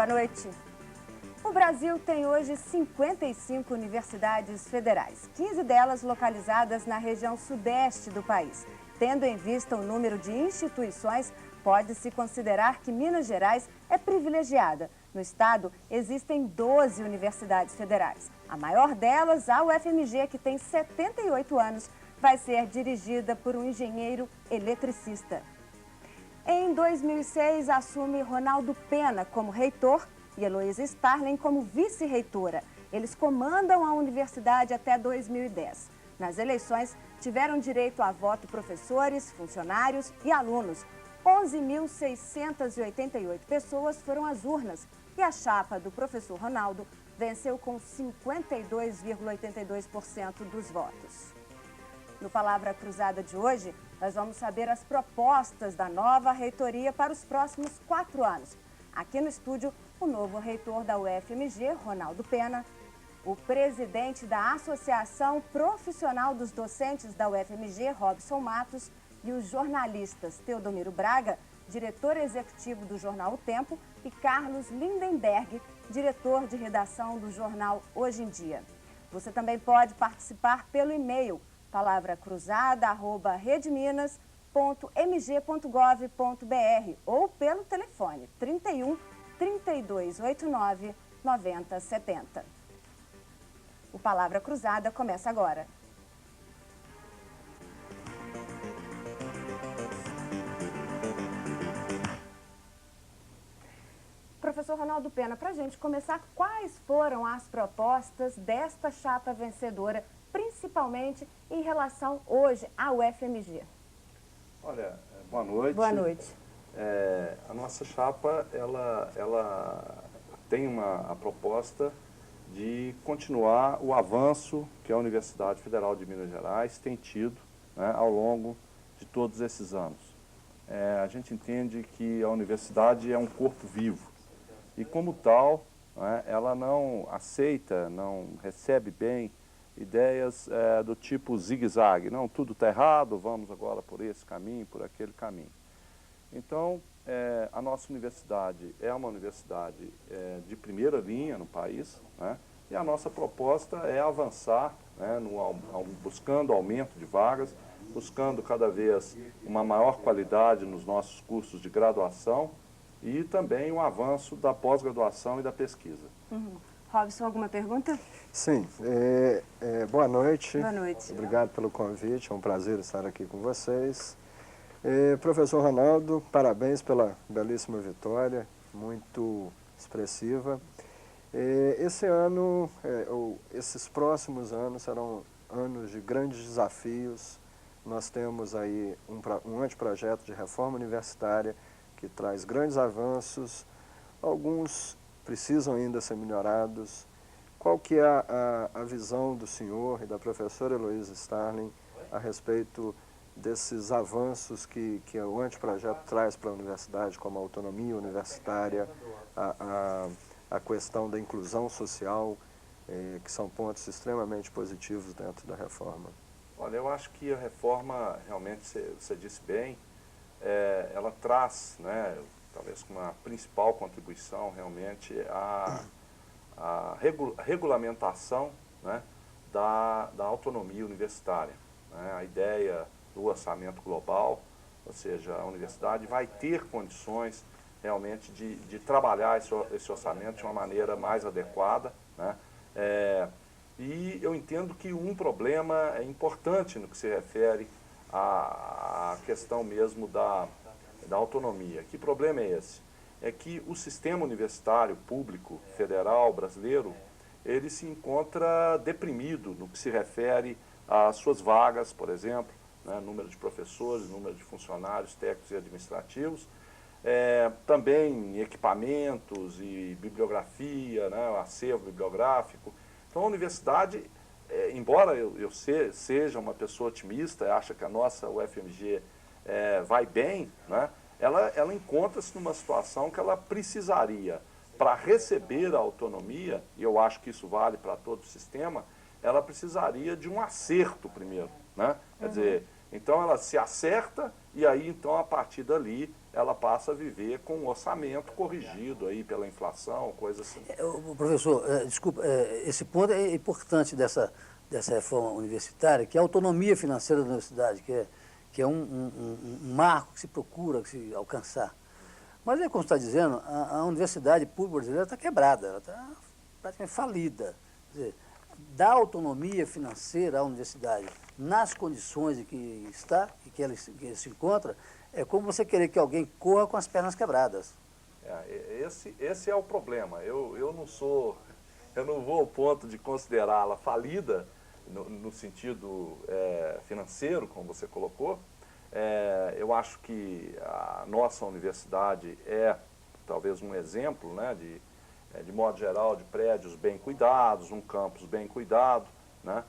boa noite. O Brasil tem hoje 55 universidades federais, 15 delas localizadas na região sudeste do país. Tendo em vista o número de instituições, pode-se considerar que Minas Gerais é privilegiada. No estado, existem 12 universidades federais. A maior delas, a UFMG, que tem 78 anos, vai ser dirigida por um engenheiro eletricista. Em 2006, assume Ronaldo Pena como reitor e Heloísa Starling como vice-reitora. Eles comandam a universidade até 2010. Nas eleições, tiveram direito a voto professores, funcionários e alunos. 11.688 pessoas foram às urnas e a chapa do professor Ronaldo venceu com 52,82% dos votos. No Palavra Cruzada de hoje, nós vamos saber as propostas da nova reitoria para os próximos 4 anos. Aqui no estúdio, o novo reitor da UFMG, Ronaldo Pena, o presidente da Associação Profissional dos Docentes da UFMG, Robson Matos, e os jornalistas Teodomiro Braga, diretor executivo do jornal O Tempo, e Carlos Lindenberg, diretor de redação do jornal Hoje em Dia. Você também pode participar pelo e-mail palavracruzada@redminas.mg.gov.br ou pelo telefone 31 3289 9070. O Palavra Cruzada começa agora. Professor Ronaldo Pena, para a gente começar, quais foram as propostas desta chapa vencedora, principalmente em relação hoje à UFMG? Olha, boa noite. Boa noite. A nossa chapa, ela tem a proposta de continuar o avanço que a Universidade Federal de Minas Gerais tem tido, né, ao longo de todos esses anos. A gente entende que a universidade é um corpo vivo e, como tal, né, ela não aceita, não recebe bem ideias do tipo zigue-zague. Não, tudo está errado, vamos agora por esse caminho, por aquele caminho. Então, a nossa universidade é uma universidade de primeira linha no país, né? E a nossa proposta é avançar, né, buscando aumento de vagas, buscando cada vez uma maior qualidade nos nossos cursos de graduação e também o avanço da pós-graduação e da pesquisa. Robson, alguma pergunta? Sim, boa noite. Boa noite. Obrigado pelo convite, é um prazer estar aqui com vocês. Professor Ronaldo, parabéns pela belíssima vitória, muito expressiva. Esse ano, esses próximos anos serão anos de grandes desafios. Nós temos aí um anteprojeto de reforma universitária que traz grandes avanços, alguns precisam ainda ser melhorados. Qual que é a visão do senhor e da professora Heloísa Starling a respeito desses avanços que o anteprojeto traz para a universidade, como a autonomia universitária, a questão da inclusão social, que são pontos extremamente positivos dentro da reforma? Olha, eu acho que a reforma, realmente, você disse bem, ela traz, né, talvez com uma principal contribuição, realmente, a regulamentação, né, da autonomia universitária, né? A ideia do orçamento global, ou seja, a universidade vai ter condições realmente de trabalhar esse orçamento de uma maneira mais adequada, né? E eu entendo que um problema é importante no que se refere à questão mesmo da autonomia. Que problema é esse? É que o sistema universitário público federal brasileiro, ele se encontra deprimido no que se refere às suas vagas, por exemplo, né, número de professores, número de funcionários técnicos e administrativos, também equipamentos e bibliografia, né, acervo bibliográfico. Então a universidade, embora eu seja uma pessoa otimista, acha que a nossa UFMG vai bem, né, ela encontra-se numa situação que ela precisaria, para receber a autonomia, e eu acho que isso vale para todo o sistema, ela precisaria de um acerto primeiro, né? Quer dizer, então ela se acerta e aí então a partir dali ela passa a viver com um orçamento corrigido aí pela inflação, coisa assim. Professor, desculpa, esse ponto é importante dessa reforma universitária, que é a autonomia financeira da universidade, que é um marco que se procura que se alcançar. Mas é como você está dizendo, a universidade pública brasileira está quebrada, ela está praticamente falida. Quer dizer, dar autonomia financeira à universidade nas condições em que está, que ela se encontra, é como você querer que alguém corra com as pernas quebradas. Esse é o problema. Eu não vou ao ponto de considerá-la falida no sentido financeiro, como você colocou. Eu acho que a nossa universidade é talvez um exemplo, né, de modo geral, de prédios bem cuidados, um campus bem cuidado, né,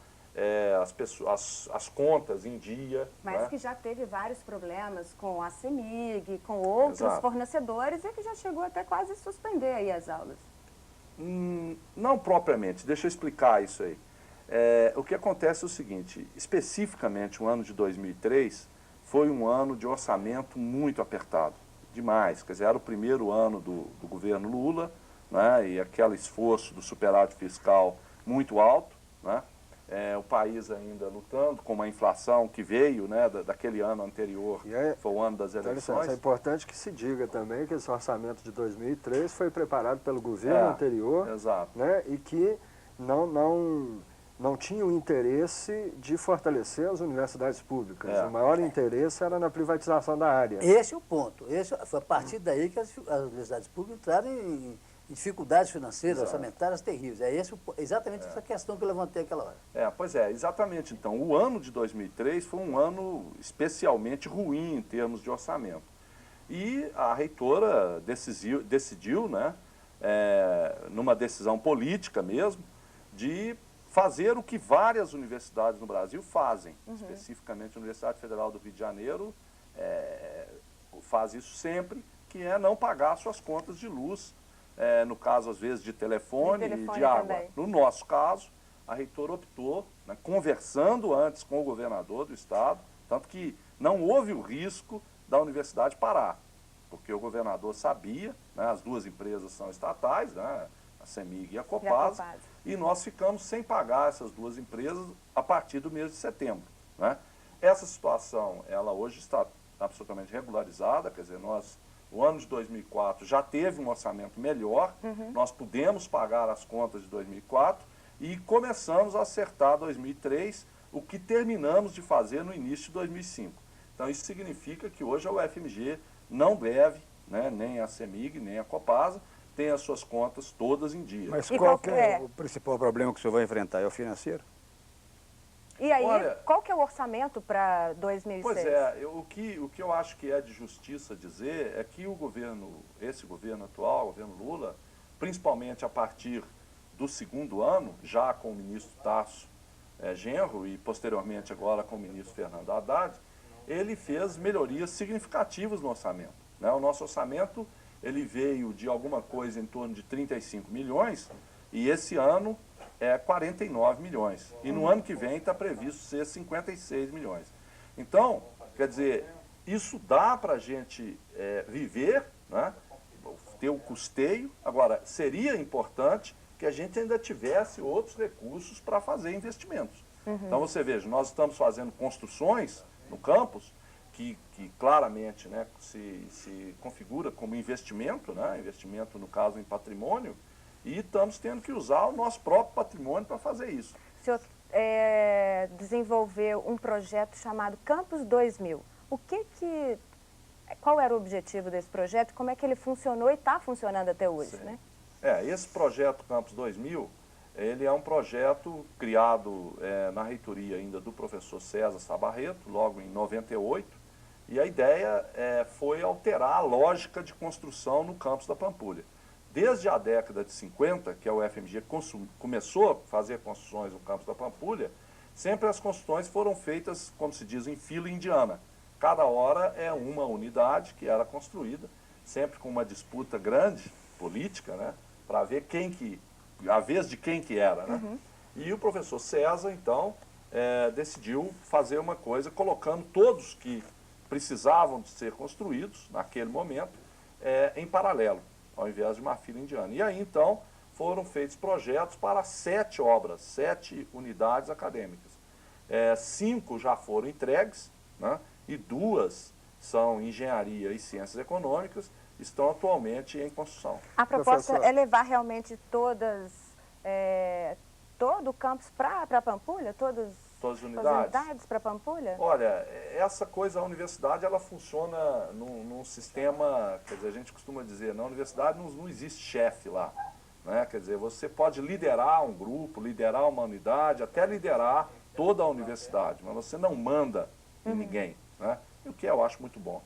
as contas em dia. Mas, né, que já teve vários problemas com a CEMIG, com outros Exato. Fornecedores, e que já chegou até quase suspender aí as aulas. Não propriamente, deixa eu explicar isso aí. O que acontece é o seguinte, especificamente o ano de 2003 foi um ano de orçamento muito apertado, demais. Quer dizer, era o primeiro ano do governo Lula, né, e aquele esforço do superávit fiscal muito alto, né, o país ainda lutando com uma inflação que veio, né, daquele ano anterior, foi o ano das eleições. É importante que se diga também que esse orçamento de 2003 foi preparado pelo governo anterior, exato, né, e que não tinha o interesse de fortalecer as universidades públicas. O maior interesse era na privatização da área. Esse é o ponto. Foi a partir daí que as universidades públicas entraram em dificuldades financeiras, orçamentárias terríveis. Exatamente essa questão que eu levantei aquela hora. Pois é, exatamente. Então, o ano de 2003 foi um ano especialmente ruim em termos de orçamento. E a reitora decidiu, né, numa decisão política mesmo, de fazer o que várias universidades no Brasil fazem, especificamente a Universidade Federal do Rio de Janeiro faz isso sempre, que é não pagar suas contas de luz, no caso, às vezes, de telefone e de água. Também. No nosso caso, a reitora optou, né, conversando antes com o governador do estado, tanto que não houve o risco da universidade parar, porque o governador sabia, né, as duas empresas são estatais, né, a CEMIG e a Copasa, e nós ficamos sem pagar essas duas empresas a partir do mês de setembro, né? Essa situação, ela hoje está absolutamente regularizada, quer dizer, o ano de 2004 já teve um orçamento melhor, nós pudemos pagar as contas de 2004 e começamos a acertar 2003, o que terminamos de fazer no início de 2005. Então isso significa que hoje a UFMG não deve, né, nem a CEMIG, nem a Copasa, tem as suas contas todas em dia. Mas qual que é o principal problema que o senhor vai enfrentar? É o financeiro? E aí, qual que é o orçamento para 2006? Pois é, o que eu acho que é de justiça dizer é que esse governo atual, o governo Lula, principalmente a partir do segundo ano, já com o ministro Tasso Genro e posteriormente agora com o ministro Fernando Haddad, ele fez melhorias significativas no orçamento, né? O nosso orçamento ele veio de alguma coisa em torno de 35 milhões e esse ano é 49 milhões. E no ano que vem está previsto ser 56 milhões. Então, quer dizer, isso dá para a gente viver, né, ter o custeio. Agora, seria importante que a gente ainda tivesse outros recursos para fazer investimentos. Então, você veja, nós estamos fazendo construções no campus que claramente, né, se configura como investimento, né, investimento no caso em patrimônio, e estamos tendo que usar o nosso próprio patrimônio para fazer isso. O senhor desenvolveu um projeto chamado Campus 2000. Qual era o objetivo desse projeto? Como é que ele funcionou e está funcionando até hoje? Né? Esse projeto Campus 2000, ele é um projeto criado na reitoria ainda do professor César Sabarreto, logo em 98, e a ideia foi alterar a lógica de construção no campus da Pampulha. Desde a década de 50, que a UFMG começou a fazer construções no campus da Pampulha, sempre as construções foram feitas, como se diz, em fila indiana. Cada hora é uma unidade que era construída, sempre com uma disputa grande, política, né, para ver a vez de quem que era, né? E o professor César, então, decidiu fazer uma coisa, colocando todos que precisavam de ser construídos, naquele momento, em paralelo, ao invés de uma fila indiana. E aí, então, foram feitos projetos para 7 obras, 7 unidades acadêmicas. 5 já foram entregues, né, e 2 são engenharia e ciências econômicas, estão atualmente em construção. A proposta Professor, é levar realmente todo o campus para Pampulha? Todas Todas as as unidades? unidades para Pampulha? Olha, essa coisa, a universidade, ela funciona num sistema, quer dizer, a gente costuma dizer, na universidade não existe chefe lá, né? Quer dizer, você pode liderar um grupo, liderar uma unidade, até liderar toda a universidade, mas você não manda em ninguém, né? E o que eu acho muito bom.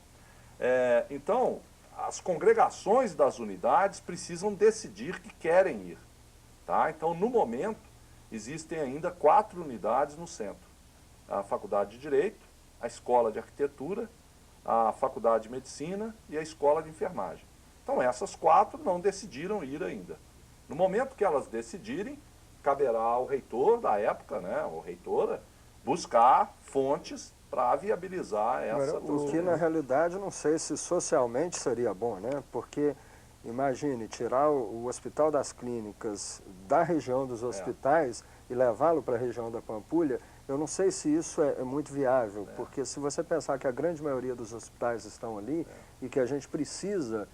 Então, as congregações das unidades precisam decidir que querem ir, tá? Então, no momento, existem ainda 4 unidades no centro. A Faculdade de Direito, a Escola de Arquitetura, a Faculdade de Medicina e a Escola de Enfermagem. Então, essas 4 não decidiram ir ainda. No momento que elas decidirem, caberá ao reitor da época, né, ou reitora, buscar fontes para viabilizar essa agora, o que na realidade não sei se socialmente seria bom, né? Porque imagine tirar o Hospital das Clínicas da região dos hospitais e levá-lo para a região da Pampulha, eu não sei se isso é muito viável, porque se você pensar que a grande maioria dos hospitais estão ali e que a gente precisa,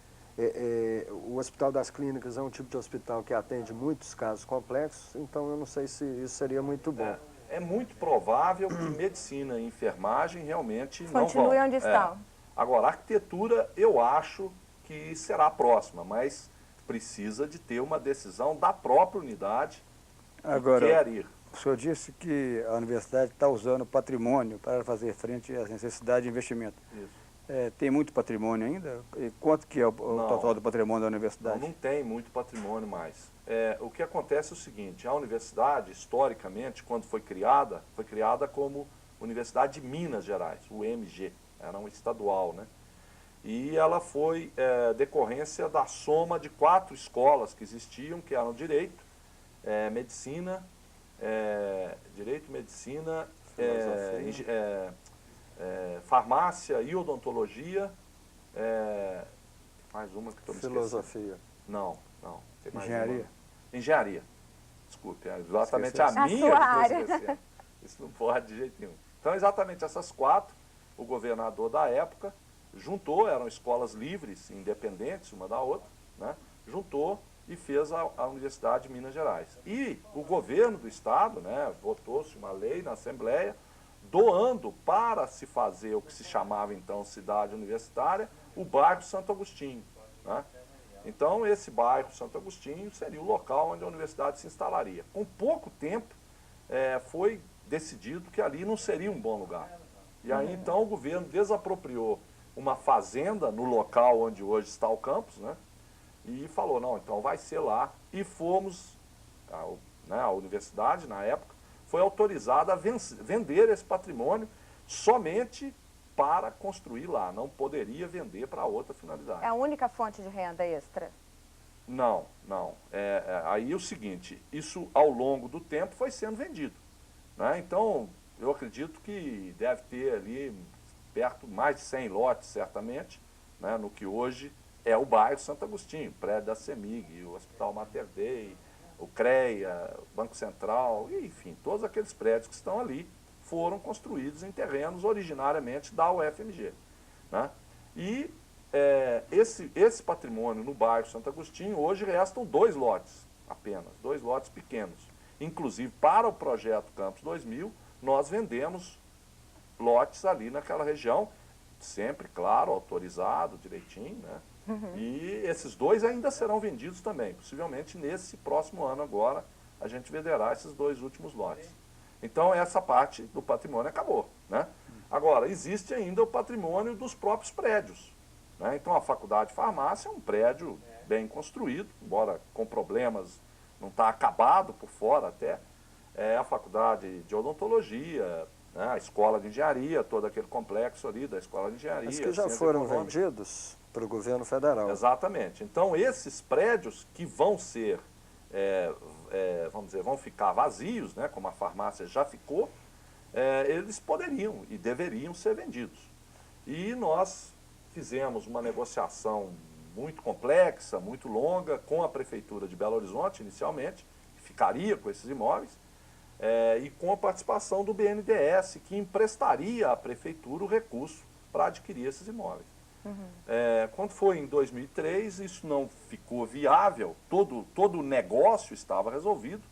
o Hospital das Clínicas é um tipo de hospital que atende muitos casos complexos, então eu não sei se isso seria muito bom. É muito provável que medicina e enfermagem realmente não vão. Continue onde estão. Agora, a arquitetura, eu acho que será a próxima, mas precisa de ter uma decisão da própria unidade que quer ir. O senhor disse que a universidade está usando o patrimônio para fazer frente às necessidades de investimento. Isso. Tem muito patrimônio ainda? E quanto que é o total do patrimônio da universidade? Não tem muito patrimônio mais. O que acontece é o seguinte, a universidade, historicamente, quando foi criada como Universidade de Minas Gerais, UMG, era um estadual, né? E ela foi decorrência da soma de 4 escolas que existiam, que eram Direito, Medicina, Farmácia e Odontologia, mais uma que estou me esquecendo. Filosofia. Não. Tem mais Engenharia? uma. Engenharia. Desculpe, é exatamente Esqueceu. a A minha sua que estou área. esquecendo. Isso não pode de jeito nenhum. Então, exatamente essas 4, o governador da época juntou, eram escolas livres, independentes uma da outra, né? Juntou e fez a Universidade de Minas Gerais. E o governo do estado, né, votou-se uma lei na Assembleia, doando para se fazer o que se chamava então cidade universitária, o bairro Santo Agostinho, né? Então, esse bairro Santo Agostinho seria o local onde a universidade se instalaria. Com pouco tempo, foi decidido que ali não seria um bom lugar. E aí, então, o governo desapropriou uma fazenda no local onde hoje está o campus, né? E falou, não, então vai ser lá. E fomos, a universidade, na época, foi autorizada a vender esse patrimônio somente para construir lá. Não poderia vender para outra finalidade. É a única fonte de renda extra? Não. Aí é o seguinte, isso ao longo do tempo foi sendo vendido, né? Então, eu acredito que deve ter ali perto mais de 100 lotes, certamente, né, no que hoje é o bairro Santo Agostinho, o prédio da CEMIG, o Hospital Mater Dei, o CREA, o Banco Central, enfim, todos aqueles prédios que estão ali foram construídos em terrenos originariamente da UFMG, né? E esse patrimônio no bairro Santo Agostinho, hoje restam 2 lotes apenas, 2 lotes pequenos. Inclusive, para o projeto Campus 2000, nós vendemos lotes ali naquela região, sempre, claro, autorizado, direitinho, né? E esses 2 ainda serão vendidos também, possivelmente nesse próximo ano agora, a gente venderá esses 2 últimos lotes. Então, essa parte do patrimônio acabou, né? Agora, existe ainda o patrimônio dos próprios prédios, né? Então, a Faculdade de Farmácia é um prédio bem construído, embora com problemas, não está acabado por fora até. A Faculdade de Odontologia, né? A Escola de Engenharia, todo aquele complexo ali da Escola de Engenharia. Mas que já foram vendidos para o governo federal. Exatamente. Então, esses prédios que vão ser, vamos dizer, vão ficar vazios, né, como a farmácia já ficou, eles poderiam e deveriam ser vendidos. E nós fizemos uma negociação muito complexa, muito longa, com a Prefeitura de Belo Horizonte, inicialmente, que ficaria com esses imóveis, e com a participação do BNDES, que emprestaria à Prefeitura o recurso para adquirir esses imóveis. Quando foi em 2003, isso não ficou viável, todo o negócio estava resolvido,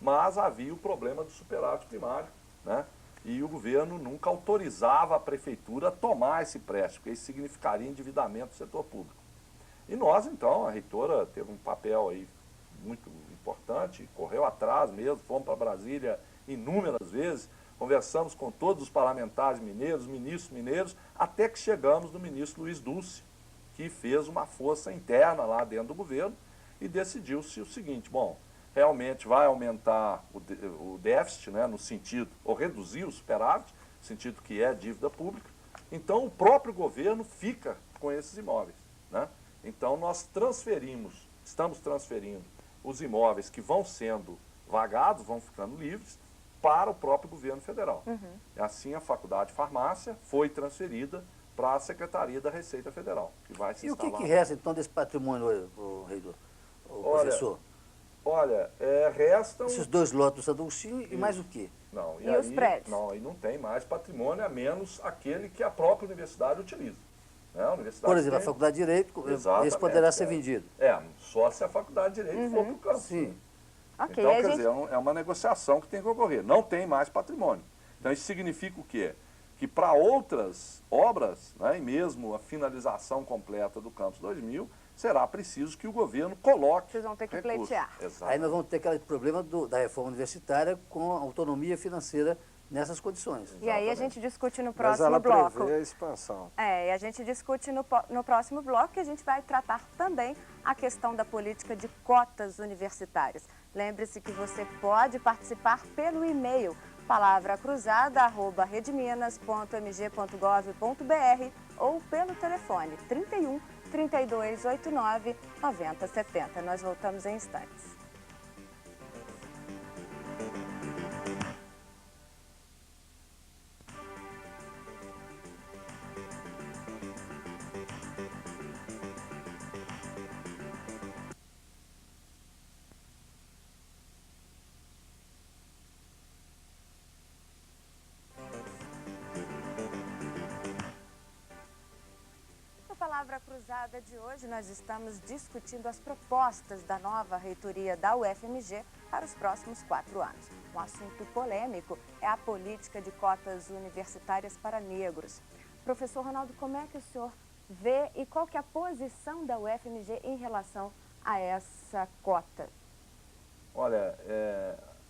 mas havia o problema do superávit primário, né? E o governo nunca autorizava a Prefeitura a tomar esse empréstimo, porque isso significaria endividamento do setor público. E nós, então, a reitora teve um papel aí muito importante, correu atrás mesmo, fomos para Brasília inúmeras vezes, conversamos com todos os parlamentares mineiros, ministros mineiros, até que chegamos no ministro Luiz Dulce, que fez uma força interna lá dentro do governo e decidiu-se o seguinte: bom, realmente vai aumentar o déficit, né, no sentido, ou reduzir o superávit, no sentido que é dívida pública, então o próprio governo fica com esses imóveis, né? Então nós estamos transferindo os imóveis que vão sendo vagados, vão ficando livres, para o próprio governo federal. Assim, a Faculdade de Farmácia foi transferida para a Secretaria da Receita Federal, que vai se instalar. E o que resta, então, desse patrimônio, reitor, professor? Olha, restam... Esses 2 lotes do Santo Agostinho e mais o quê? Não, E os prédios? Não, aí não tem mais patrimônio, a menos aquele que a própria universidade utiliza. Né? A universidade Por exemplo, a Faculdade de Direito, esse poderá ser vendido. Só se a Faculdade de Direito for para o campo. Sim. Ok, Então, quer dizer, é uma negociação que tem que ocorrer. Não tem mais patrimônio. Então, isso significa o quê? Que para outras obras, né, e mesmo a finalização completa do Campus 2000, será preciso que o governo coloque. Vocês vão ter que recursos. pleitear. Aí nós vamos ter aquele problema da reforma universitária com a autonomia financeira nessas condições. E aí a gente discute no Mas próximo ela bloco. prevê a expansão. E a gente discute no próximo bloco, que a gente vai tratar também a questão da política de cotas universitárias. Lembre-se que você pode participar pelo e-mail palavrakruzada@redminas.mg.gov.br ou pelo telefone 31 3289 9070. Nós voltamos em instantes. Palavra Cruzada de hoje, nós estamos discutindo as propostas da nova reitoria da UFMG para os próximos 4 anos. Um assunto polêmico é a política de cotas universitárias para negros. Professor Ronaldo, como é que o senhor vê e qual que é a posição da UFMG em relação a essa cota? Olha,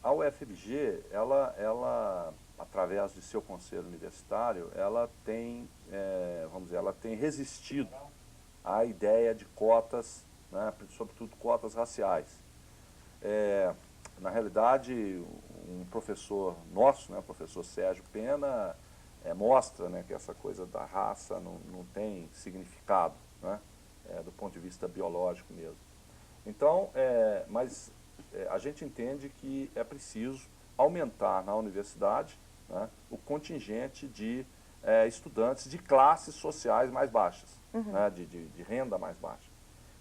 a UFMG, ela através de seu conselho universitário, ela tem, vamos dizer, ela tem resistido à ideia de cotas, né, sobretudo cotas raciais. Na realidade, um professor nosso, né, o professor Sérgio Pena, mostra, né, que essa coisa da raça não tem significado, né, do ponto de vista biológico mesmo. Então, mas a gente entende que é preciso aumentar na universidade, né, o contingente de estudantes de classes sociais mais baixas, né, de renda mais baixa.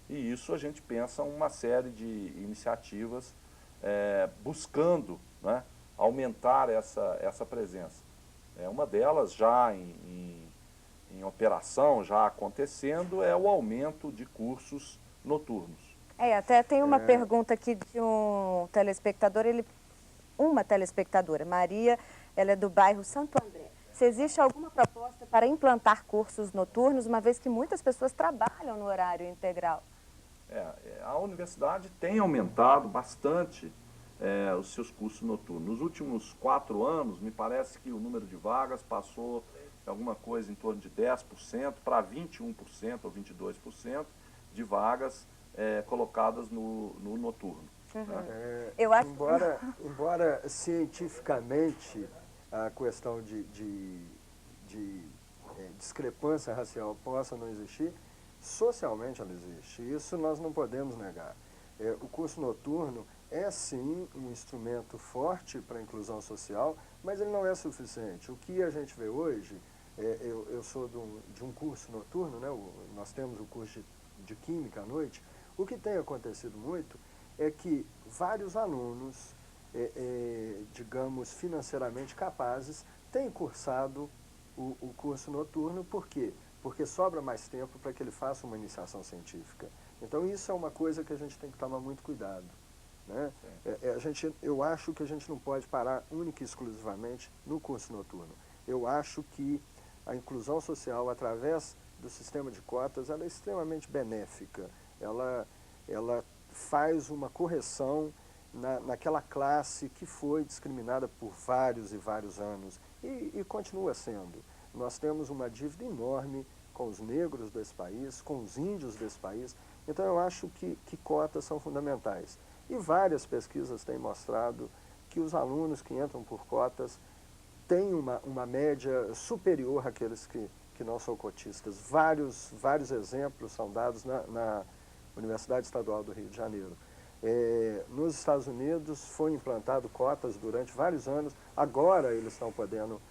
E isso a gente pensa uma série de iniciativas buscando, né, aumentar essa presença. Uma delas já em operação, já acontecendo, é o aumento de cursos noturnos. Até tem uma pergunta aqui de um telespectador, uma telespectadora, Maria, ela é do bairro Santo André. Se existe alguma proposta para implantar cursos noturnos, uma vez que muitas pessoas trabalham no horário integral? A universidade tem aumentado bastante os seus cursos noturnos. Nos últimos 4 anos, me parece que o número de vagas passou alguma coisa em torno de 10% para 21% ou 22% de vagas colocadas no noturno. Né? Eu acho... embora cientificamente a questão de discrepância racial possa não existir, socialmente ela existe. Isso nós não podemos negar. O curso noturno é sim um instrumento forte para a inclusão social, mas ele não é suficiente. O que a gente vê hoje Eu sou de um curso noturno, né? Nós temos o curso de Química à noite. O que tem acontecido muito é que vários alunos, digamos, financeiramente capazes, têm cursado o curso noturno. Por quê? Porque sobra mais tempo para que ele faça uma iniciação científica. Então, isso é uma coisa que a gente tem que tomar muito cuidado, né? Eu acho que a gente não pode parar única e exclusivamente no curso noturno. Eu acho que a inclusão social, através do sistema de cotas, ela é extremamente benéfica. Ela faz uma correção naquela classe que foi discriminada por vários e vários anos e continua sendo. Nós temos uma dívida enorme com os negros desse país, com os índios desse país. Então, eu acho que cotas são fundamentais. E várias pesquisas têm mostrado que os alunos que entram por cotas têm uma média superior àqueles que não são cotistas. Vários exemplos são dados na Universidade Estadual do Rio de Janeiro. Nos Estados Unidos foi implantado cotas durante vários anos. Agora eles estão podendo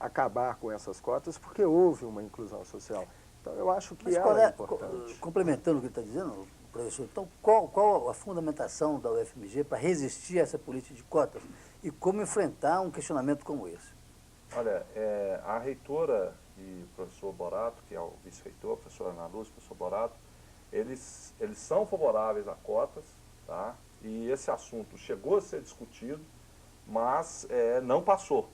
acabar com essas cotas porque houve uma inclusão social. Então, eu acho que ela é importante. Complementando o que ele está dizendo, professor, então qual a fundamentação da UFMG para resistir a essa política de cotas e como enfrentar um questionamento como esse? Olha, a reitora e o professor Borato, que é o vice-reitor, a professora Ana Lúcia, o professor Borato, eles são favoráveis a cotas, tá? E esse assunto chegou a ser discutido, mas não passou.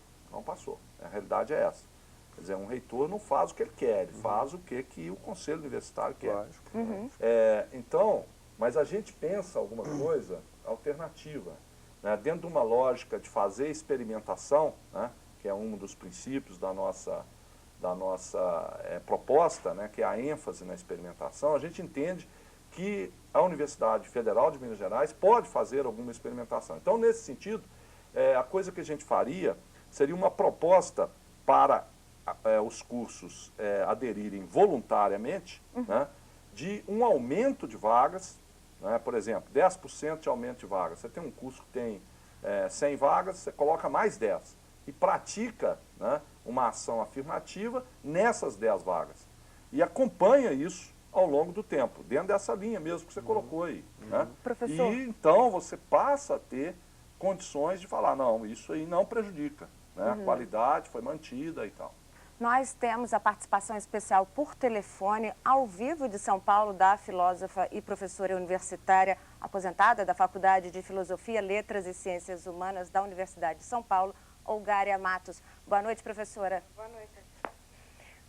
A realidade é essa. Quer dizer, um reitor não faz o que ele quer, ele faz o que o conselho universitário quer. Lógico. Então, mas a gente pensa alguma coisa alternativa, né? Dentro de uma lógica de fazer experimentação, né? Que é um dos princípios da nossa proposta, né? Que é a ênfase na experimentação. A gente entende que a Universidade Federal de Minas Gerais pode fazer alguma experimentação. Então, nesse sentido, a coisa que a gente faria seria uma proposta para os cursos aderirem voluntariamente, né, de um aumento de vagas, né, por exemplo, 10% de aumento de vagas. Você tem um curso que tem 100 vagas, você coloca mais 10 e pratica, né, uma ação afirmativa nessas 10 vagas. E acompanha isso ao longo do tempo, dentro dessa linha mesmo que você colocou aí. Né? Professor. E então você passa a ter condições de falar, não, isso aí não prejudica, né? A qualidade foi mantida e tal. Nós temos a participação especial por telefone, ao vivo de São Paulo, da filósofa e professora universitária aposentada da Faculdade de Filosofia, Letras e Ciências Humanas da Universidade de São Paulo, Olgária Matos. Boa noite, professora. Boa noite.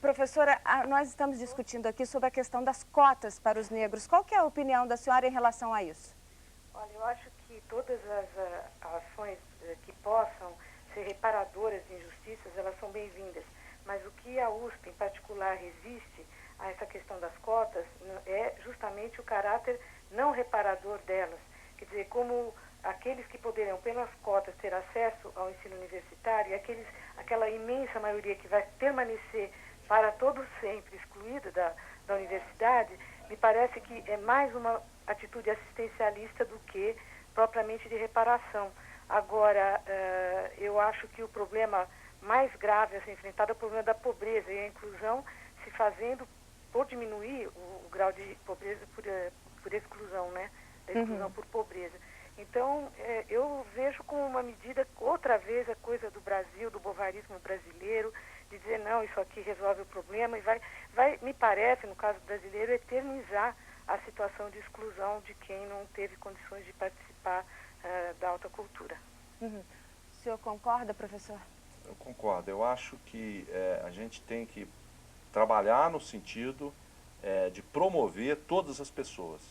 Professora, nós estamos discutindo aqui sobre a questão das cotas para os negros. Qual que é a opinião da senhora em relação a isso? Olha, eu acho que todas as ações que possam ser reparadoras de injustiças, elas são bem-vindas. Mas o que a USP, em particular, resiste a essa questão das cotas é justamente o caráter não reparador delas. Quer dizer, como aqueles que poderiam, pelas cotas, ter acesso ao ensino universitário, e aquela imensa maioria que vai permanecer para todo sempre excluída da universidade, me parece que é mais uma atitude assistencialista do que propriamente de reparação. Agora, eu acho que o problema mais grave a ser enfrentado é o problema da pobreza e a inclusão se fazendo por diminuir o grau de pobreza por exclusão, né? Da exclusão por pobreza. Então, eu vejo como uma medida, outra vez, a coisa do Brasil, do bovarismo brasileiro, de dizer, não, isso aqui resolve o problema e vai, me parece, no caso brasileiro, eternizar a situação de exclusão de quem não teve condições de participar da alta cultura. O senhor concorda, professor? Eu concordo. Eu acho que a gente tem que trabalhar no sentido de promover todas as pessoas.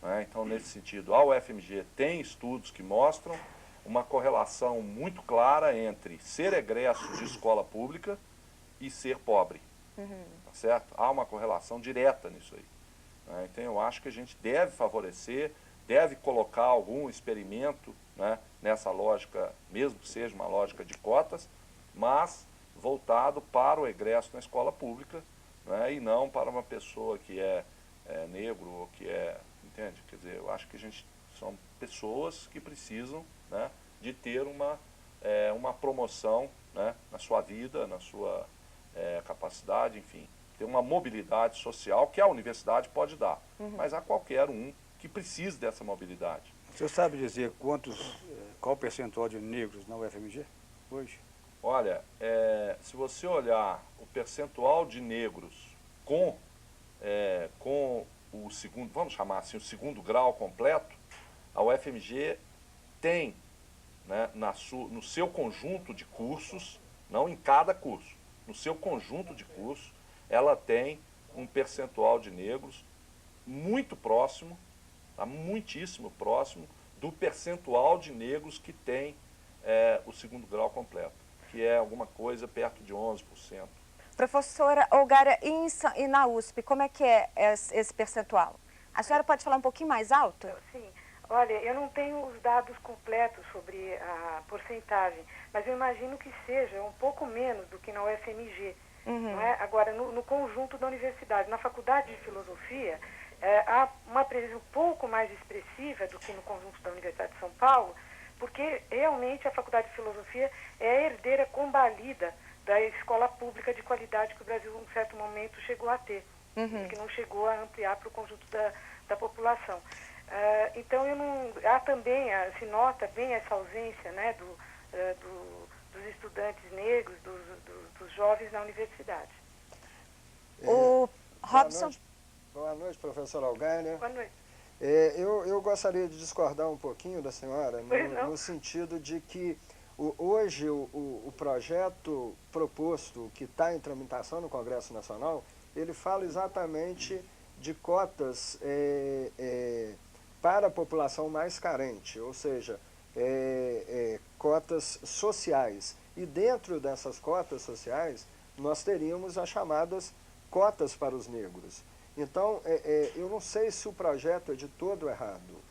Né? Então, nesse sentido, a UFMG tem estudos que mostram uma correlação muito clara entre ser egresso de escola pública e ser pobre. Tá certo? Há uma correlação direta nisso aí. Né? Então, eu acho que a gente deve favorecer, deve colocar algum experimento, né, nessa lógica, mesmo que seja uma lógica de cotas, mas voltado para o egresso na escola pública, né, e não para uma pessoa que é negro ou que entende? Quer dizer, eu acho que são pessoas que precisam, né, de ter uma promoção, né, na sua vida, capacidade, enfim, ter uma mobilidade social que a universidade pode dar, mas há qualquer um que precise dessa mobilidade. O senhor sabe dizer qual o percentual de negros na UFMG hoje? Olha, se você olhar o percentual de negros com o segundo, vamos chamar assim, o segundo grau completo, a UFMG tem, né, no seu conjunto de cursos, não em cada curso, no seu conjunto de cursos, ela tem um percentual de negros muito próximo, tá, muitíssimo próximo do percentual de negros que tem o segundo grau completo, que é alguma coisa perto de 11%. Professora Olgária, e na USP, como é que é esse percentual? A senhora pode falar um pouquinho mais alto? Sim. Olha, eu não tenho os dados completos sobre a porcentagem, mas eu imagino que seja um pouco menos do que na UFMG. Não é? Agora, no conjunto da universidade, na Faculdade de Filosofia, há uma presença um pouco mais expressiva do que no conjunto da Universidade de São Paulo, porque realmente a Faculdade de Filosofia é a herdeira combalida da escola pública de qualidade que o Brasil, em certo momento, chegou a ter, que não chegou a ampliar para o conjunto da população. Então, há também, se nota bem essa ausência, né, dos estudantes negros, dos jovens na universidade. O Robson. Boa noite, professora Olgária. Boa noite. Eu gostaria de discordar um pouquinho da senhora, no sentido de que hoje o projeto proposto, que está em tramitação no Congresso Nacional, ele fala exatamente de cotas para a população mais carente, ou seja, cotas sociais. E dentro dessas cotas sociais, nós teríamos as chamadas cotas para os negros. Então, eu não sei se o projeto é de todo errado.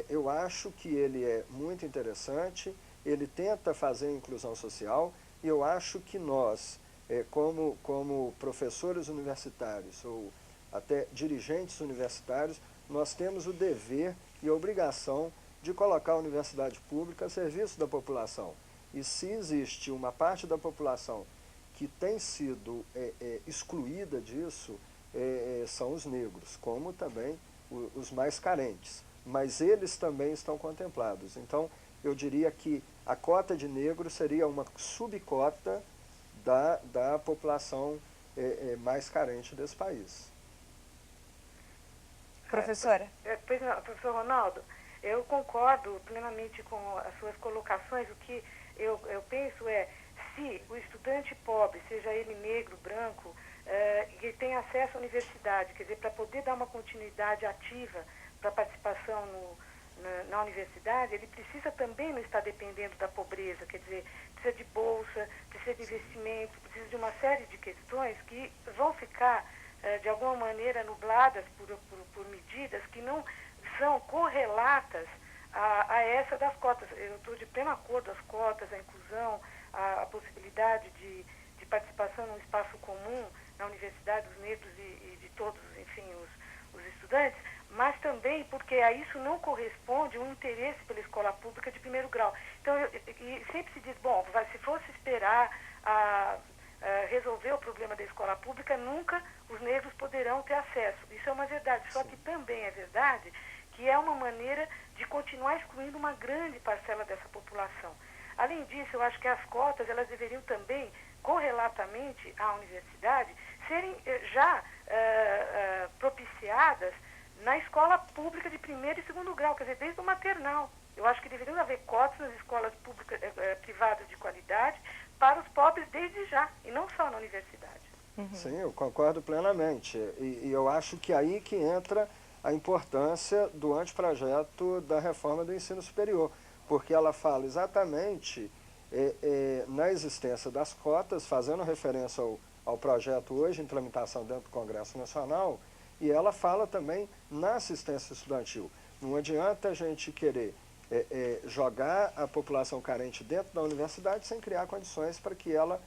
Eu acho que ele é muito interessante, ele tenta fazer a inclusão social, e eu acho que nós, como professores universitários ou até dirigentes universitários, nós temos o dever e a obrigação de colocar a universidade pública a serviço da população. E se existe uma parte da população que tem sido excluída disso, são os negros, como também os mais carentes. Mas eles também estão contemplados. Então, eu diria que a cota de negros seria uma subcota da população mais carente desse país. Professora? Pois não, professor Ronaldo, eu concordo plenamente com as suas colocações. O que eu penso se o estudante pobre, seja ele negro, branco, que tem acesso à universidade, quer dizer, para poder dar uma continuidade ativa para a participação na universidade, ele precisa também não estar dependendo da pobreza, quer dizer, precisa de bolsa, precisa de investimento, precisa de uma série de questões que vão ficar, de alguma maneira, nubladas por medidas que não são correlatas a essa das cotas. Eu estou de pleno acordo, as cotas, a inclusão, a possibilidade de participação num espaço comum na universidade dos negros e de todos, enfim, os estudantes, mas também porque a isso não corresponde um interesse pela escola pública de primeiro grau. Então, e sempre se diz, bom, se fosse esperar resolver o problema da escola pública, nunca os negros poderão ter acesso. Isso é uma verdade, só que também é verdade que é uma maneira de continuar excluindo uma grande parcela dessa população. Além disso, eu acho que as cotas, elas deveriam também, correlatamente à universidade, serem já propiciadas na escola pública de primeiro e segundo grau, quer dizer, desde o maternal. Eu acho que deveriam haver cotas nas escolas públicas, privadas de qualidade para os pobres desde já, e não só na universidade. Sim, eu concordo plenamente. E eu acho que aí que entra a importância do anteprojeto da reforma do ensino superior, porque ela fala exatamente na existência das cotas, fazendo referência ao projeto hoje em tramitação dentro do Congresso Nacional, e ela fala também na assistência estudantil. Não adianta a gente querer jogar a população carente dentro da universidade sem criar condições para que ela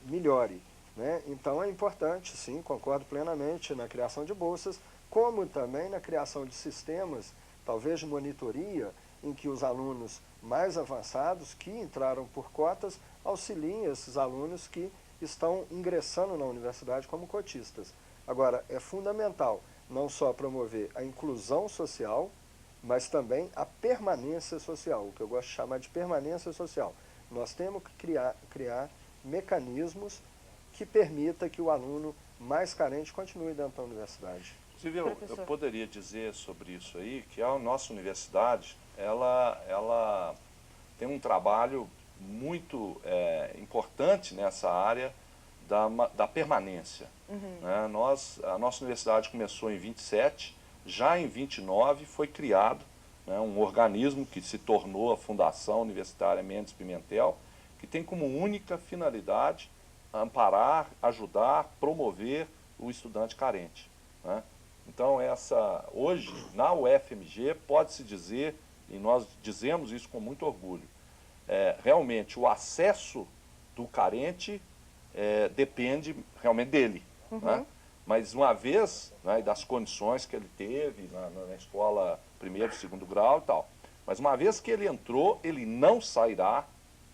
melhore, né? Então é importante, sim, concordo plenamente na criação de bolsas, como também na criação de sistemas, talvez de monitoria, em que os alunos mais avançados, que entraram por cotas, auxiliem esses alunos que estão ingressando na universidade como cotistas. Agora, é fundamental não só promover a inclusão social, mas também a permanência social, o que eu gosto de chamar de permanência social. Nós temos que criar mecanismos que permita que o aluno mais carente continue dentro da universidade. Inclusive, eu poderia dizer sobre isso aí, que a nossa universidade, ela tem um trabalho muito importante nessa área da permanência. Né? A nossa universidade começou em 27, já em 29 foi criado, né, um organismo que se tornou a Fundação Universitária Mendes Pimentel, que tem como única finalidade amparar, ajudar, promover o estudante carente. Né? Então, hoje, na UFMG, pode-se dizer, e nós dizemos isso com muito orgulho, realmente o acesso do carente depende realmente dele. Né? Mas uma vez, né, das condições que ele teve na escola primeiro, segundo grau e tal, mas uma vez que ele entrou, ele não sairá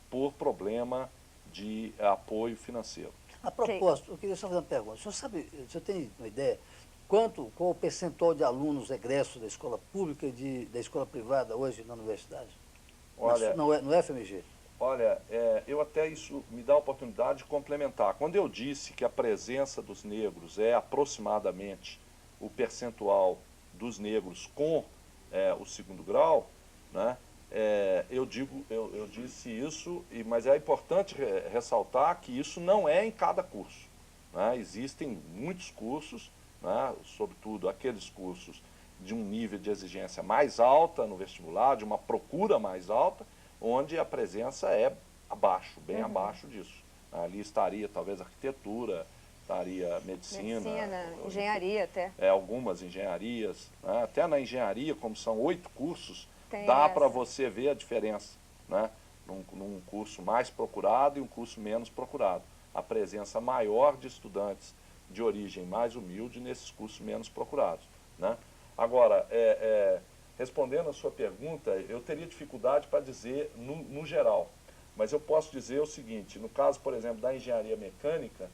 por problema de apoio financeiro. A propósito, eu queria só fazer uma pergunta. O senhor tem uma ideia qual o percentual de alunos egressos da escola pública e da escola privada hoje na universidade? Olha, no FMG? Olha, eu até isso me dá a oportunidade de complementar. Quando eu disse que a presença dos negros é aproximadamente o percentual dos negros com o segundo grau, né, eu disse isso, mas é importante ressaltar que isso não é em cada curso. Né? Existem muitos cursos, né, sobretudo aqueles cursos de um nível de exigência mais alta no vestibular, de uma procura mais alta, onde a presença é abaixo, bem abaixo disso. Ali estaria talvez arquitetura, estaria medicina, engenharia até. Algumas engenharias, né? Até na engenharia, como são 8 cursos, dá para você ver a diferença, né? Num curso mais procurado e um curso menos procurado. A presença maior de estudantes de origem mais humilde nesses cursos menos procurados. Né? Agora, respondendo a sua pergunta, eu teria dificuldade para dizer no geral, mas eu posso dizer o seguinte, no caso, por exemplo, da engenharia mecânica,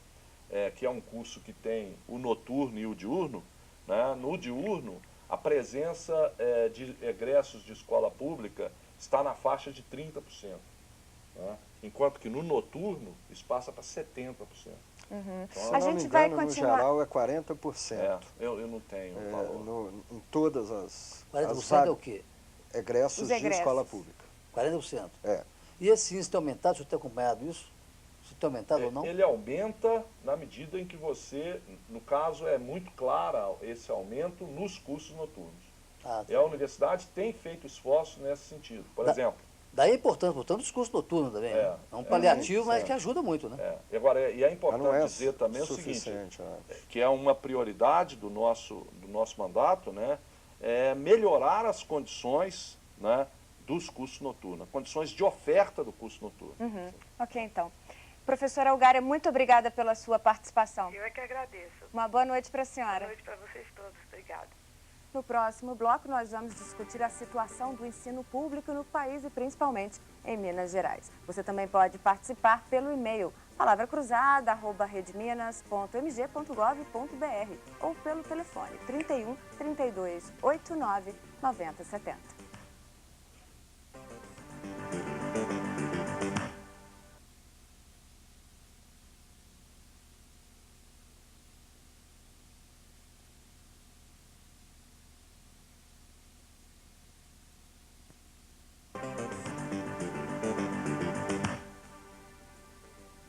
que é um curso que tem o noturno e o diurno, né? No diurno, a presença de egressos de escola pública está na faixa de 30%, né? Enquanto que no noturno, isso passa para 70%. Então, a gente vai continuar... no geral é 40%. Eu não tenho valor. Em todas as... 40% é o quê? Egressos de escola pública. 40%? É. E esse índice tem aumentado? O senhor tem acompanhado isso? Se tem aumentado ou não? Ele aumenta na medida em que você, no caso, é muito claro esse aumento nos cursos noturnos. E a universidade tem feito esforços nesse sentido. Por exemplo... Daí é importante, portanto, os cursos noturnos também. É um paliativo, mas que ajuda muito, né? Agora, é importante dizer também o seguinte, que é uma prioridade do nosso mandato, né? Melhorar as condições, né, dos cursos noturnos, condições de oferta do curso noturno. Ok, então. Professora Algária, muito obrigada pela sua participação. Eu é que agradeço. Uma boa noite para a senhora. Boa noite para vocês todos. Obrigada. No próximo bloco, nós vamos discutir a situação do ensino público no país e principalmente em Minas Gerais. Você também pode participar pelo e-mail palavra-cruzada@redminas.mg.gov.br ou pelo telefone 31 32 89 90 70.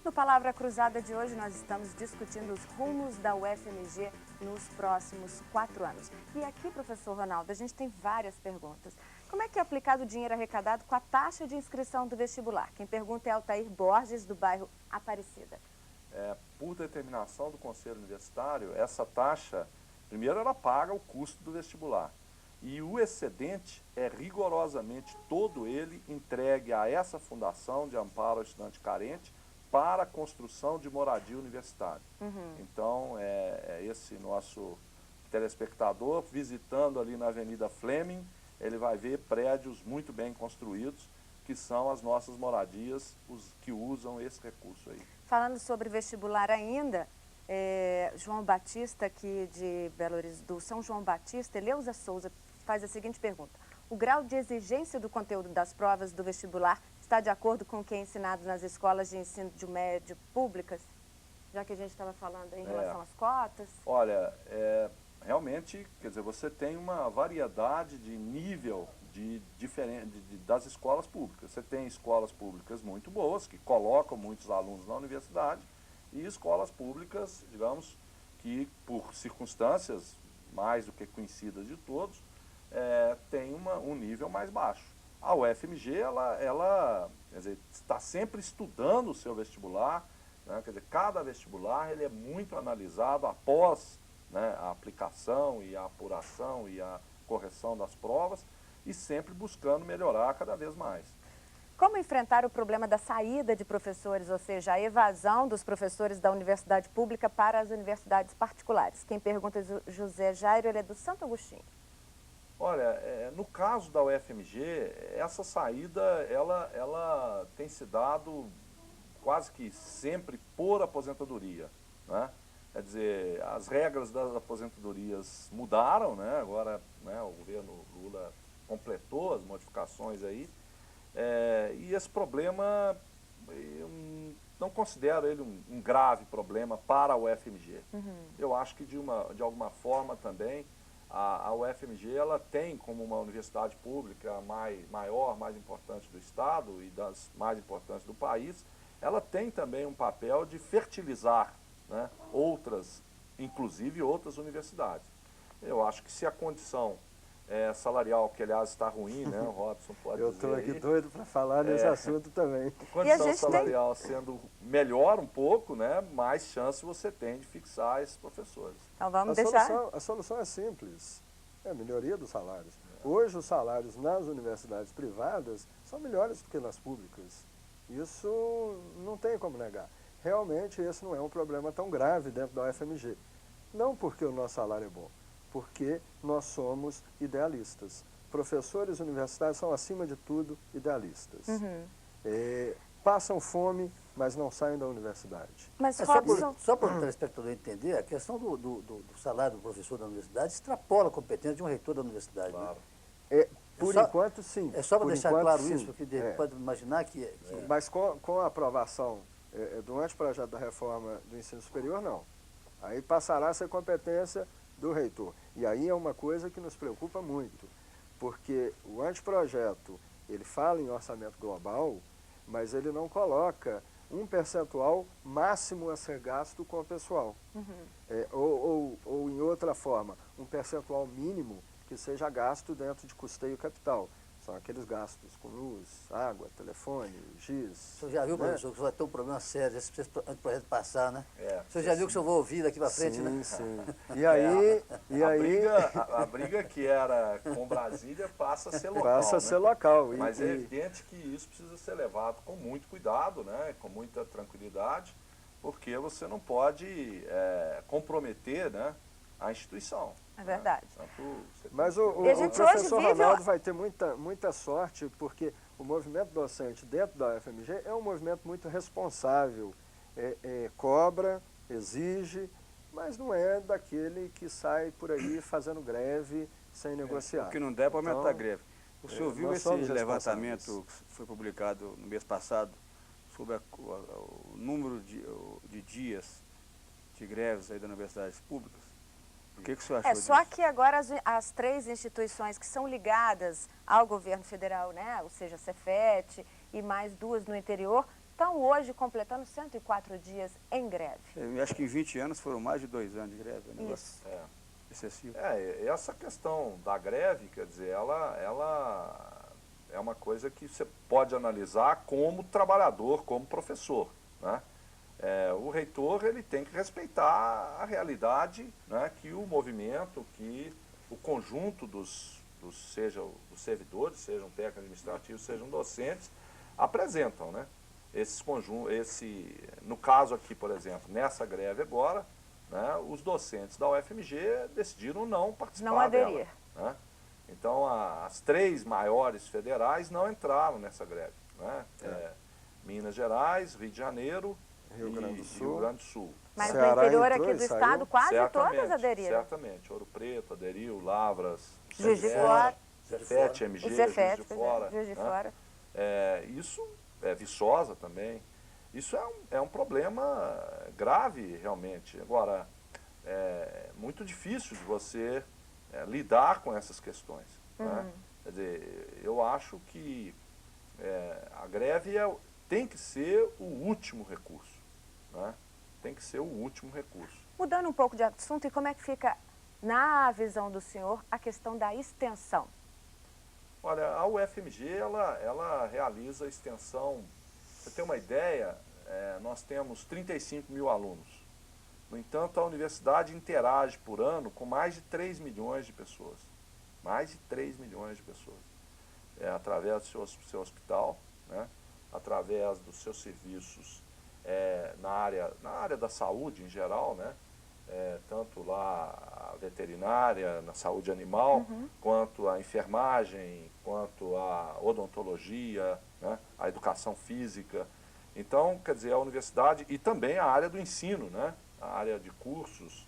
No Palavra Cruzada de hoje, nós estamos discutindo os rumos da UFMG nos próximos 4 anos. E aqui, professor Ronaldo, a gente tem várias perguntas. Como é que é aplicado o dinheiro arrecadado com a taxa de inscrição do vestibular? Quem pergunta é Altair Borges, do bairro Aparecida. Por determinação do Conselho Universitário, essa taxa, primeiro ela paga o custo do vestibular. E o excedente é rigorosamente todo ele entregue a essa Fundação de Amparo ao Estudante Carente, para a construção de moradia universitária. Então, esse nosso telespectador, visitando ali na Avenida Fleming, ele vai ver prédios muito bem construídos, que são as nossas moradias, os que usam esse recurso aí. Falando sobre vestibular ainda, João Batista, aqui de Belo Horizonte, do São João Batista, Eleusa Souza, faz a seguinte pergunta. O grau de exigência do conteúdo das provas do vestibular está de acordo com o que é ensinado nas escolas de ensino de médio públicas? Já que a gente estava falando em relação às cotas. Olha, realmente, quer dizer, você tem uma variedade de nível das escolas públicas. Você tem escolas públicas muito boas, que colocam muitos alunos na universidade, e escolas públicas, digamos, que por circunstâncias mais do que conhecidas de todos, tem um nível mais baixo. A UFMG, ela quer dizer, está sempre estudando o seu vestibular, né? Quer dizer, cada vestibular ele é muito analisado após, né, a aplicação e a apuração e a correção das provas, e sempre buscando melhorar cada vez mais. Como enfrentar o problema da saída de professores, ou seja, a evasão dos professores da universidade pública para as universidades particulares? Quem pergunta é o José Jairo, ele é do Santo Agostinho. Olha, no caso da UFMG, essa saída ela tem se dado quase que sempre por aposentadoria, né? Quer dizer, as regras das aposentadorias mudaram, né? Agora, né, o governo Lula completou as modificações aí, e esse problema, eu não considero ele um grave problema para a UFMG. Eu acho que de alguma forma também a UFMG ela tem como uma universidade pública maior, mais importante do estado e das mais importantes do país, ela tem também um papel de fertilizar, né, inclusive outras universidades. Eu acho que se a condição salarial, que aliás está ruim, né, o Robson pode dizer. Eu estou aqui doido para falar nesse assunto também. Condição salarial sendo melhor um pouco, né, mais chance você tem de fixar esses professores. Então vamos deixar. A solução é simples, é a melhoria dos salários. Hoje os salários nas universidades privadas são melhores do que nas públicas. Isso não tem como negar. Realmente esse não é um problema tão grave dentro da UFMG. Não porque o nosso salário é bom, porque nós somos idealistas. Professores universitários são, acima de tudo, idealistas. Passam fome, mas não saem da universidade. Mas, só para o telespectador entender, a questão do salário do professor da universidade extrapola a competência de um reitor da universidade. Claro. Né? Por enquanto, sim. É só para deixar claro sim. isso, porque pode imaginar que... Mas com a aprovação do anteprojeto da reforma do ensino superior, não. Aí passará a ser competência do reitor. E aí é uma coisa que nos preocupa muito, porque o anteprojeto, ele fala em orçamento global, mas ele não coloca um percentual máximo a ser gasto com o pessoal. Ou em outra forma, um percentual mínimo que seja gasto dentro de custeio capital. São aqueles gastos com luz, água, telefone, giz. O senhor já viu, professor, que o senhor vai ter um problema sério, esse projeto passar, né? O senhor já viu que o senhor vai ouvir daqui para frente, sim, né? Sim. E aí... A briga que era com Brasília passa a ser local. Passa a ser local. Mas é evidente que isso precisa ser levado com muito cuidado, né? Com muita tranquilidade, porque você não pode comprometer, né, a instituição. É verdade. Mas o professor Ronaldo vai ter muita sorte, porque o movimento docente dentro da UFMG é um movimento muito responsável. Cobra, exige, mas não é daquele que sai por aí fazendo greve sem negociar. O que não der é para aumentar a greve. O senhor viu esse levantamento que foi publicado no mês passado sobre o número de dias de greves aí das universidades públicas? O que o senhor achou disso? Só que agora as três instituições que são ligadas ao governo federal, né, ou seja, a Cefet e mais duas no interior, estão hoje completando 104 dias em greve. Eu acho que em 20 anos foram mais de 2 anos de greve. É um negócio excessivo. Essa questão da greve, quer dizer, ela é uma coisa que você pode analisar como trabalhador, como professor, né? O reitor ele tem que respeitar a realidade, né, que o movimento, que o conjunto sejam os servidores, sejam técnicos administrativos, sejam docentes, apresentam, né? No caso aqui, por exemplo, nessa greve agora, né, os docentes da UFMG decidiram não participar não aderir. dela, né? Então, as 3 maiores federais não entraram nessa greve, né? Minas Gerais, Rio de Janeiro Rio e Grande do Sul. Rio Grande do Sul. Mas no Ceará interior entrou aqui e do saiu? estado, quase Certamente, todas aderiram. certamente. Ouro Preto aderiu, Lavras, Juiz de Cefete, Fora. Cefete, MG, O Juiz Cefete, de pois Fora. é, Juiz de né? Fora. Isso é Viçosa também. Isso é um problema grave, realmente. Agora, é muito difícil de você lidar com essas questões. Né? Quer dizer, eu acho que a greve tem que ser o último recurso. Né? Tem que ser o último recurso. Mudando um pouco de assunto, e como é que fica, na visão do senhor, a questão da extensão? Olha, a UFMG, ela realiza extensão. Pra você ter uma ideia, nós temos 35 mil alunos. No entanto, a universidade interage por ano com mais de 3 milhões de pessoas. Mais de 3 milhões de pessoas. Através do seu hospital, né? Através dos seus serviços na área da saúde em geral, né? Tanto lá a veterinária, na saúde animal, quanto a enfermagem, quanto a odontologia, né? A educação física. Então, quer dizer, a universidade e também a área do ensino, né? A área de cursos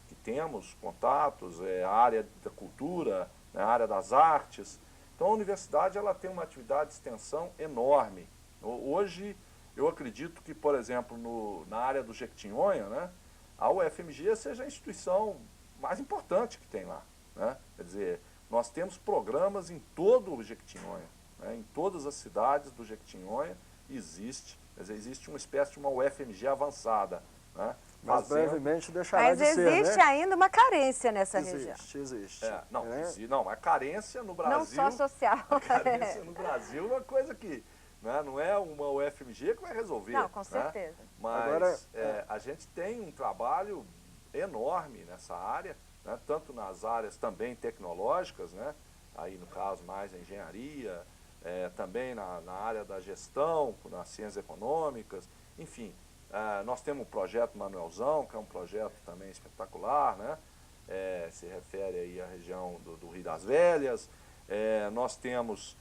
que temos contatos, a área da cultura, né? A área das artes. Então, a universidade ela tem uma atividade de extensão enorme. Hoje, eu acredito que, por exemplo, na área do Jequitinhonha, né? A UFMG seja a instituição mais importante que tem lá. Né? Quer dizer, nós temos programas em todo o Jequitinhonha, né? Em todas as cidades do Jequitinhonha existe uma espécie de uma UFMG avançada. Né? Mas brevemente deixará de ser, né? Mas existe ainda uma carência nessa região. Existe. Não, a carência no Brasil... Não só social. A carência no Brasil é uma coisa que... Né, não é uma UFMG que vai resolver. Não, com né? certeza. Mas agora, a gente tem um trabalho enorme nessa área, né, tanto nas áreas também tecnológicas, né, aí no caso mais a engenharia, também na área da gestão, nas ciências econômicas, enfim. Nós temos o projeto Manuelzão, que é um projeto também espetacular, né, se refere aí à região do Rio das Velhas. Nós temos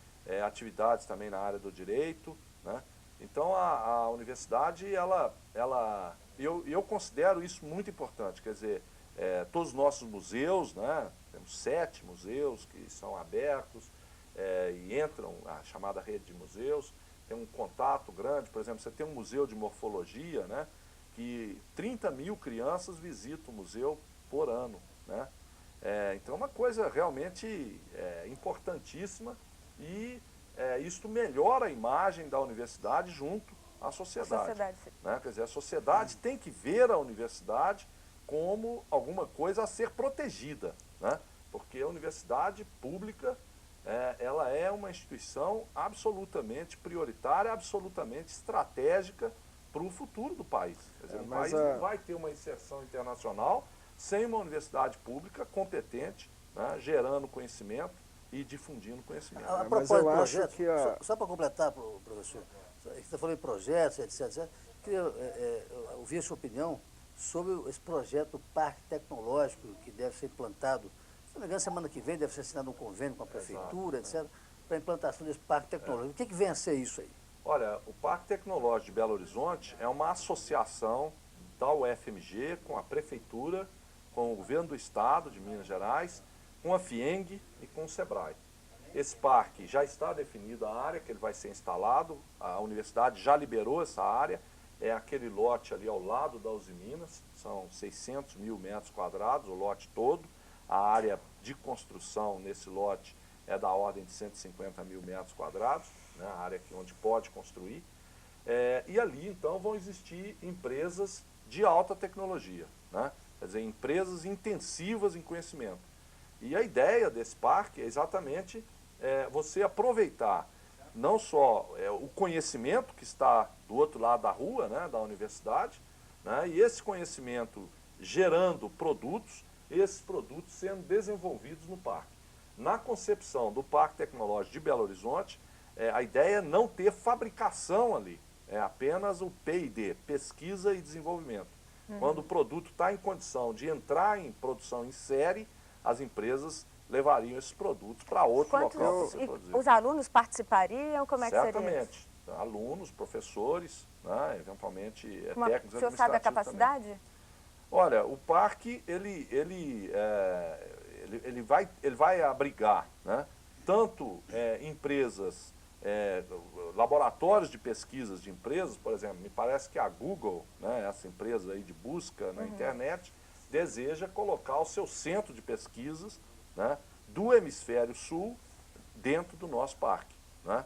atividades também na área do direito, né? Então a universidade, eu considero isso muito importante, quer dizer, todos os nossos museus, né? Temos 7 museus que são abertos e entram na chamada rede de museus, tem um contato grande, por exemplo, você tem um museu de morfologia, né? Que 30 mil crianças visitam o museu por ano, né? Então é uma coisa realmente importantíssima. E isso melhora a imagem da universidade junto à sociedade. Né? Quer dizer, a sociedade tem que ver a universidade como alguma coisa a ser protegida. Né? Porque a universidade pública ela é uma instituição absolutamente prioritária, absolutamente estratégica para o futuro do país. Quer dizer, o país não vai ter uma inserção internacional sem uma universidade pública competente, né? Gerando conhecimento e difundindo conhecimento. A propósito do projeto, só para completar, professor, você está falando em projetos, etc. Queria ouvir a sua opinião sobre esse projeto do Parque Tecnológico que deve ser implantado. Se não me engano, semana que vem deve ser assinado um convênio com a prefeitura, etc., para a implantação desse Parque Tecnológico. O que vem a ser isso aí? Olha, o Parque Tecnológico de Belo Horizonte é uma associação da UFMG com a prefeitura, com o governo do estado de Minas Gerais, com a FIENG e com o SEBRAE. Esse parque já está definido a área que ele vai ser instalado, a universidade já liberou essa área, é aquele lote ali ao lado da Uzi Minas, são 600 mil metros quadrados, o lote todo, a área de construção nesse lote é da ordem de 150 mil metros quadrados, né, a área onde pode construir, e ali então vão existir empresas de alta tecnologia, né, quer dizer, empresas intensivas em conhecimento. E a ideia desse parque é exatamente você aproveitar não só o conhecimento que está do outro lado da rua, né, da universidade, né, e esse conhecimento gerando produtos, esses produtos sendo desenvolvidos no parque. Na concepção do Parque Tecnológico de Belo Horizonte, a ideia é não ter fabricação ali, é apenas o P&D, pesquisa e desenvolvimento. Quando o produto está em condição de entrar em produção em série, as empresas levariam esses produtos para outro local para ser E produzido. os alunos participariam? Como é que seria? Certamente. Alunos, professores, né, eventualmente técnicos O senhor sabe a administrativos capacidade? também. Olha, o parque, ele vai abrigar, né, tanto empresas, laboratórios de pesquisas de empresas, por exemplo, me parece que a Google, né, essa empresa aí de busca na internet, deseja colocar o seu centro de pesquisas, né, do hemisfério sul dentro do nosso parque, né?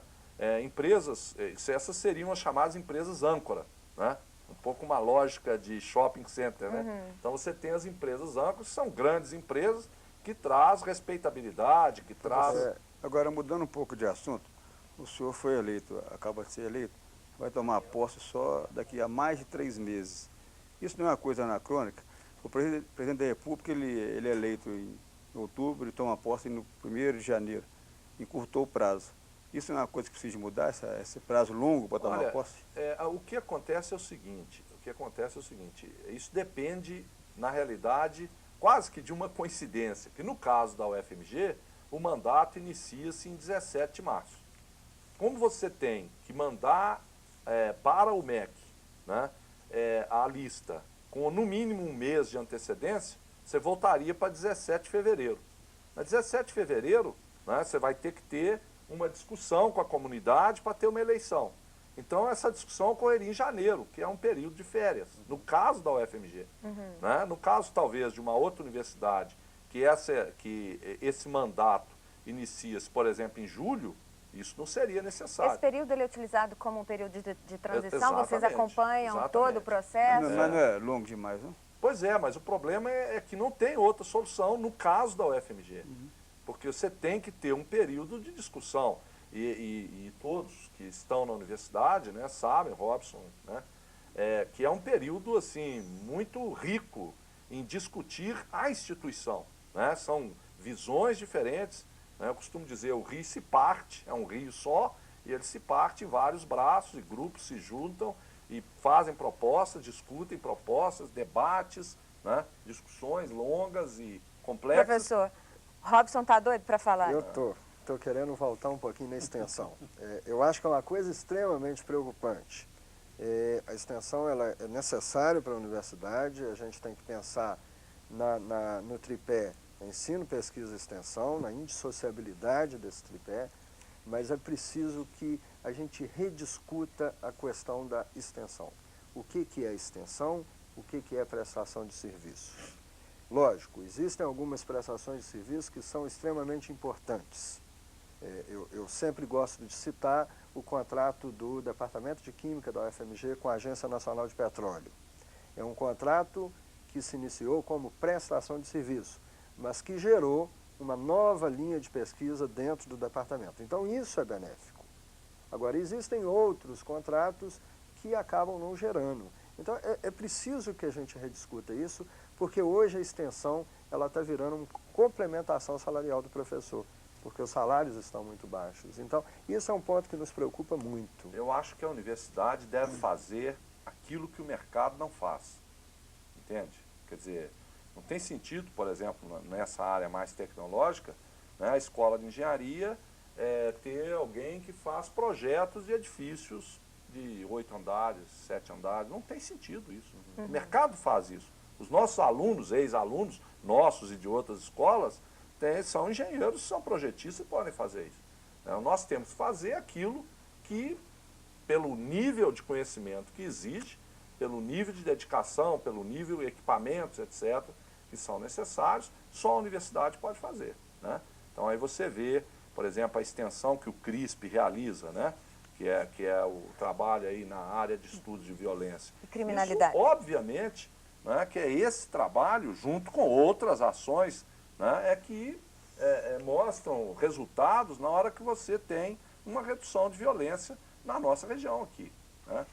Empresas, essas seriam as chamadas empresas âncora, né? Um pouco uma lógica de shopping center, né? Então você tem as empresas âncoras, que são grandes empresas que trazem respeitabilidade, que trazem... Agora, mudando um pouco de assunto, o senhor foi eleito, acaba de ser eleito, vai tomar posse só daqui a mais de 3 meses. Isso não é uma coisa anacrônica? O presidente da República, ele é eleito em outubro e toma posse no 1º de janeiro. Encurtou o prazo. Isso é uma coisa que precisa mudar, esse prazo longo para tomar posse? O que acontece é o seguinte, isso depende, na realidade, quase que de uma coincidência, que no caso da UFMG, o mandato inicia-se em 17 de março. Como você tem que mandar para o MEC, né, a lista com no mínimo 1 mês de antecedência, você voltaria para 17 de fevereiro. Na 17 de fevereiro, né, você vai ter que ter uma discussão com a comunidade para ter uma eleição. Então, essa discussão ocorreria em janeiro, que é um período de férias, no caso da UFMG. Né? No caso, talvez, de uma outra universidade, que esse mandato inicia-se, por exemplo, em julho, isso não seria necessário. Esse período ele é utilizado como um período de transição? Exatamente, Vocês acompanham exatamente. todo o processo? Mas não é longo demais, não? Pois é, mas o problema é que não tem outra solução no caso da UFMG. Porque você tem que ter um período de discussão. E todos que estão na universidade, né, sabem, Robson, né, que é um período assim, muito rico em discutir a instituição. Né? São visões diferentes. Né? Eu costumo dizer, o rio se parte, é um rio só, e ele se parte em vários braços, e grupos se juntam e fazem propostas, discutem propostas, debates, né, discussões longas e complexas. Professor, Robson está doido para falar? Eu estou querendo voltar um pouquinho na extensão. Eu acho que é uma coisa extremamente preocupante. A extensão ela é necessária para a universidade, a gente tem que pensar no tripé ensino, pesquisa e extensão, na indissociabilidade desse tripé, mas é preciso que a gente rediscuta a questão da extensão. O que é extensão, o que é prestação de serviços. Lógico, existem algumas prestações de serviços que são extremamente importantes. Eu sempre gosto de citar o contrato do Departamento de Química da UFMG com a Agência Nacional de Petróleo. É um contrato que se iniciou como prestação de serviço, mas que gerou uma nova linha de pesquisa dentro do departamento. Então, isso é benéfico. Agora, existem outros contratos que acabam não gerando. Então, é preciso que a gente rediscuta isso, porque hoje a extensão está virando uma complementação salarial do professor, porque os salários estão muito baixos. Então, isso é um ponto que nos preocupa muito. Eu acho que a universidade deve fazer aquilo que o mercado não faz, entende? Quer dizer, não tem sentido, por exemplo, nessa área mais tecnológica, né, a escola de engenharia ter alguém que faz projetos de edifícios de 8 andares, 7 andares. Não tem sentido isso. O mercado faz isso. Os nossos alunos, ex-alunos, nossos e de outras escolas, são engenheiros, são projetistas e podem fazer isso. Nós temos que fazer aquilo que, pelo nível de conhecimento que exige, pelo nível de dedicação, pelo nível de equipamentos, etc., que são necessários, só a universidade pode fazer. Né? Então aí você vê, por exemplo, a extensão que o CRISP realiza, né? que é o trabalho aí na área de estudos de violência. E criminalidade. Isso, obviamente, né, que é esse trabalho, junto com outras ações, né, que mostram resultados na hora que você tem uma redução de violência na nossa região aqui. Né?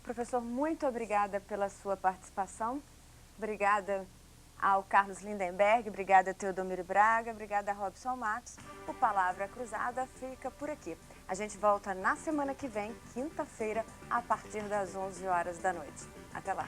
Professor, muito obrigada pela sua participação. Obrigada ao Carlos Lindenberg, obrigada a Teodomiro Braga, obrigada a Robson Matos. O Palavra Cruzada fica por aqui. A gente volta na semana que vem, quinta-feira, a partir das 11 horas da noite. Até lá.